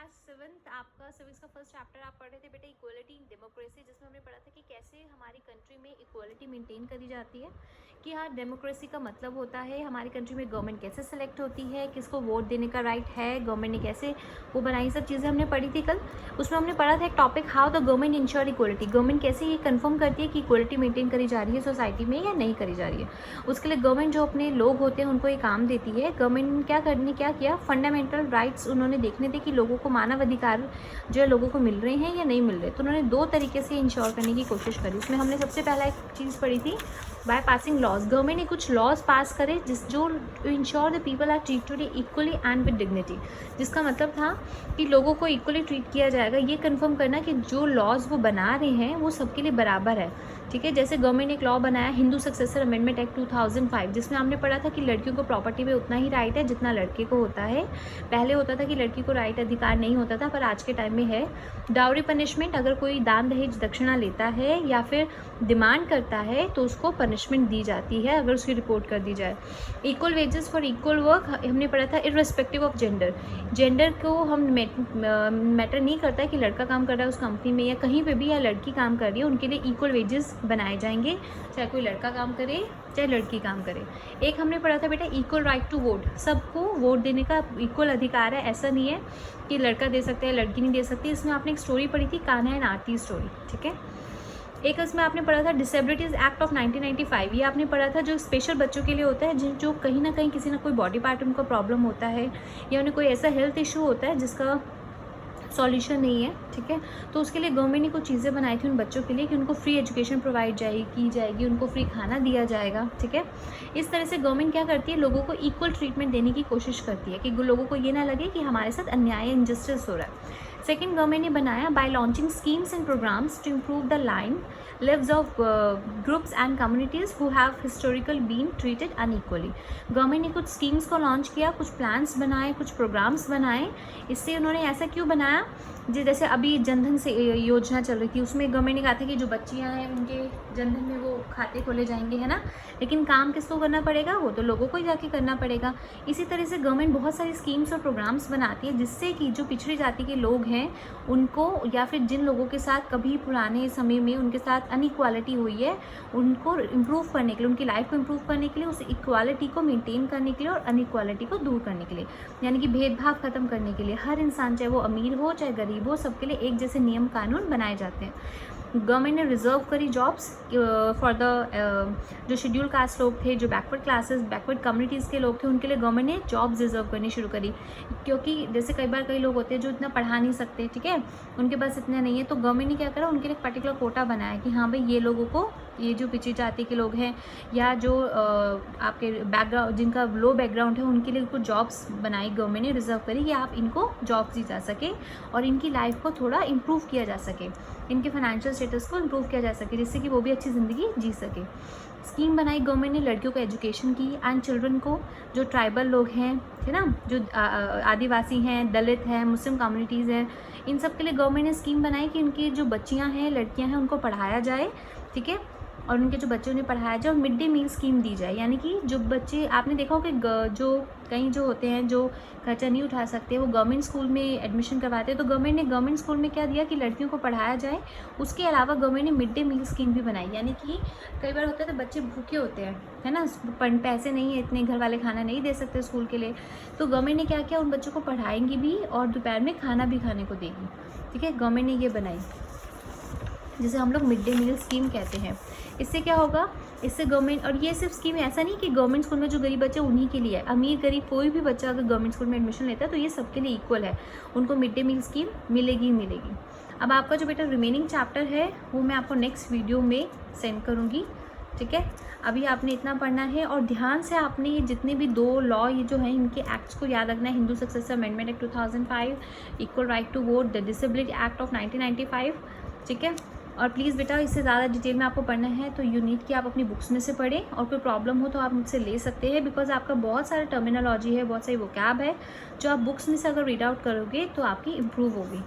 Class 7th आपका civics का first chapter आप पढ़ रहे थे बेटा, इक्वलिटी इन डेमोक्रेसी, जिसमें हमने पढ़ा था कि कैसे हमारी कंट्री में इक्वलिटी मेंटेन करी जाती है, कि हाँ डेमोक्रेसी का मतलब होता है हमारी कंट्री में गवर्नमेंट कैसे सेलेक्ट होती है, किसको वोट देने का राइट है, गवर्नमेंट ने कैसे वो बनाई, सब चीज़ें हमने पढ़ी थी कल। उसमें हमने पढ़ा था एक topic, how the government ensure equality, government कैसे ये कन्फर्म करती है कि इक्वलिटी मेंटेन करी जा रही है सोसाइटी में या नहीं करी जा रही है। उसके लिए गवर्नमेंट जो अपने लोग होते हैं उनको ये काम देती है। गवर्नमेंट ने क्या किया, फंडामेंटल राइट्स उन्होंने देखने थे कि लोगों को मानव अधिकार जो है लोगों को मिल रहे हैं या नहीं मिल रहे, तो उन्होंने दो तरीके से इंश्योर करने की कोशिश करी। उसमें हमने सबसे पहला एक चीज़ पढ़ी थी, बाय पासिंग लॉज, गवर्नमेंट ने कुछ लॉज पास करे जो ensure the people are treated equally and with dignity, जिसका मतलब था कि लोगों को इक्वली ट्रीट किया जाएगा। ये कंफर्म करना कि जो लॉज वो बना रहे हैं वो सबके लिए बराबर है, ठीक है। जैसे गवर्नमेंट ने एक लॉ बनाया, हिंदू सक्सेसर अमेंडमेंट एक्ट 2005, जिसमें हमने पढ़ा था कि लड़कियों को प्रॉपर्टी में उतना ही राइट है जितना लड़के को होता है। पहले होता था कि लड़की को राइट अधिकार नहीं होता था, पर आज के टाइम में है। डाउरी पनिशमेंट, अगर कोई दान दहेज दक्षिणा लेता है या फिर डिमांड करता है तो उसको पनिशमेंट दी जाती है अगर उसकी रिपोर्ट कर दी जाए। Equal wages for equal work हमने पढ़ा था, इर्रेस्पेक्टिव ऑफ जेंडर, जेंडर को हम मैटर नहीं करता है कि लड़का काम कर रहा है उस कंपनी में या कहीं पे भी, या लड़की काम कर रही है, उनके लिए इक्वल वेजेस बनाए जाएंगे, चाहे कोई लड़का काम करे चाहे लड़की काम करे। एक हमने पढ़ा था बेटा, इक्वल राइट टू वोट, सबको वोट देने का इक्वल अधिकार है, ऐसा नहीं है कि लड़का दे सकता है लड़की नहीं दे सकती। इसमें आपने एक स्टोरी पढ़ी थी, कान्हा एंड आरती स्टोरी, ठीक है। एक इसमें आपने पढ़ा था डिसेबिलिटीज़ एक्ट ऑफ 1995, ये आपने पढ़ा था जो स्पेशल बच्चों के लिए होता है, जो कहीं ना कहीं किसी ना कोई बॉडी पार्ट उनको प्रॉब्लम होता है या उन्हें कोई ऐसा हेल्थ इशू होता है जिसका सॉल्यूशन नहीं है, ठीक है। तो उसके लिए गवर्नमेंट ने कुछ चीज़ें बनाई थी उन बच्चों के लिए कि उनको फ्री एजुकेशन प्रोवाइड की जाएगी, उनको फ्री खाना दिया जाएगा, ठीक है। इस तरह से गवर्नमेंट क्या करती है, लोगों को इक्वल ट्रीटमेंट देने की कोशिश करती है कि लोगों को ये ना लगे कि हमारे साथ अन्याय इनजस्टिस हो रहा है। सेकेंड, गवर्नमेंट ने बनाया by launching schemes and programs to improve the lives of groups and communities who have historical been treated unequally। Government ने कुछ स्कीम्स को लॉन्च किया, कुछ प्लान्स बनाए, कुछ प्रोग्राम्स बनाए। इससे उन्होंने ऐसा क्यों बनाया, जैसे अभी जनधन से योजना चल रही थी, उसमें गवर्नमेंट ने कहा था कि जो बच्चियां हैं उनके जनधन में वो खाते खोले जाएंगे, है ना, लेकिन काम किसको करना पड़ेगा, वो तो लोगों को ही जाके करना पड़ेगा। इसी तरह से गवर्नमेंट बहुत सारी स्कीम्स और प्रोग्राम्स बनाती है जिससे कि जो पिछड़ी जाति के लोग हैं उनको, या फिर जिन लोगों के साथ कभी पुराने समय में उनके साथ अनइक्वालिटी हुई है, उनको इम्प्रूव करने के लिए, उनकी लाइफ को इम्प्रूव करने के लिए, उस इक्वालिटी को मेंटेन करने के लिए और अनइक्वालिटी को दूर करने के लिए, यानी कि भेदभाव खत्म करने के लिए हर इंसान, चाहे वो अमीर हो चाहे गरीब हो, सबके लिए एक जैसे नियम कानून बनाए जाते हैं। गवर्नमेंट ने रिजर्व करी जॉब्स फॉर द जो शेड्यूल कास्ट लोग थे, जो बैकवर्ड क्लासेस, बैकवर्ड कम्युनिटीज़ के लोग थे, उनके लिए गवर्नमेंट ने जॉब्स रिजर्व करनी शुरू करी। क्योंकि जैसे कई लोग होते हैं जो इतना पढ़ा नहीं सकते, ठीक है, उनके पास इतना नहीं है, तो गवर्नमेंट ने क्या करा, उनके लिए एक पर्टिकुलर कोटा बनाया कि हाँ भाई ये लोगों को, ये जो पिछड़ी जाति के लोग हैं या जो आपके बैकग्राउंड, जिनका लो बैकग्राउंड है, उनके लिए कुछ जॉब्स बनाई गवर्नमेंट ने, रिजर्व करी कि आप इनको जॉब्स दी जा सके और इनकी लाइफ को थोड़ा इम्प्रूव किया जा सके, इनके फाइनेंशियल स्टेटस को इम्प्रूव किया जा सके, जिससे कि वो भी अच्छी ज़िंदगी जी सके। स्कीम बनाई गवर्नमेंट ने लड़कियों को एजुकेशन की, एंड चिल्ड्रन को, जो ट्राइबल लोग हैं, है ना, जो आदिवासी हैं, दलित हैं, मुस्लिम कम्युनिटीज़ हैं, इन सब के लिए गवर्नमेंट ने स्कीम बनाई कि उनकी जो बच्चियां हैं, लड़कियां हैं, उनको पढ़ाया जाए, ठीक है, और उनके जो बच्चे उन्हें पढ़ाया जाए, और मिड डे मील स्कीम दी जाए, यानी कि जो बच्चे, आपने देखा हो कि जो कहीं जो होते हैं जो खर्चा नहीं उठा सकते, वो गवर्नमेंट स्कूल में एडमिशन करवाते हैं, तो गवर्नमेंट ने गवर्नमेंट स्कूल में क्या दिया कि लड़कियों को पढ़ाया जाए। उसके अलावा गवर्नमेंट ने मिड डे मील स्कीम भी बनाई, यानी कि कई बार होता है तो बच्चे भूखे होते हैं, है ना, पैसे नहीं है इतने, घर वाले खाना नहीं दे सकते स्कूल के लिए, तो गवर्नमेंट ने क्या किया, उन बच्चों को पढ़ाएंगी भी और दोपहर में खाना भी खाने को देगी, ठीक है, गवर्नमेंट ने ये बनाई, जिसे हम लोग मिड डे मील स्कीम कहते हैं। इससे क्या होगा, इससे गवर्नमेंट, और ये सिर्फ स्कीम ऐसा नहीं कि गवर्नमेंट स्कूल में जो गरीब बच्चे उन्हीं के लिए है, अमीर गरीब कोई भी बच्चा अगर गवर्नमेंट स्कूल में एडमिशन लेता है तो ये सबके लिए इक्वल है, उनको मिड डे मील स्कीम मिलेगी ही मिलेगी। अब आपका जो बेटा रिमेनिंग चैप्टर है वो मैं आपको नेक्स्ट वीडियो में सेंड करूँगी, ठीक है। अभी आपने इतना पढ़ना है और ध्यान से आपने ये जितने भी दो लॉ ये जो हैं इनके एक्ट्स को याद रखना है, Hindu succession amendment act 2005, equal right to vote, the disability act of 1995, ठीक है। और प्लीज़ बेटा इससे ज़्यादा डिटेल में आपको पढ़ना है तो यू नीड कि आप अपनी बुक्स में से पढ़ें, और कोई प्रॉब्लम हो तो आप मुझसे ले सकते हैं, बिकॉज आपका बहुत सारा टर्मिनोलॉजी है, बहुत सारी वोकैब है, जो आप बुक्स में से अगर रीड आउट करोगे तो आपकी इम्प्रूव होगी।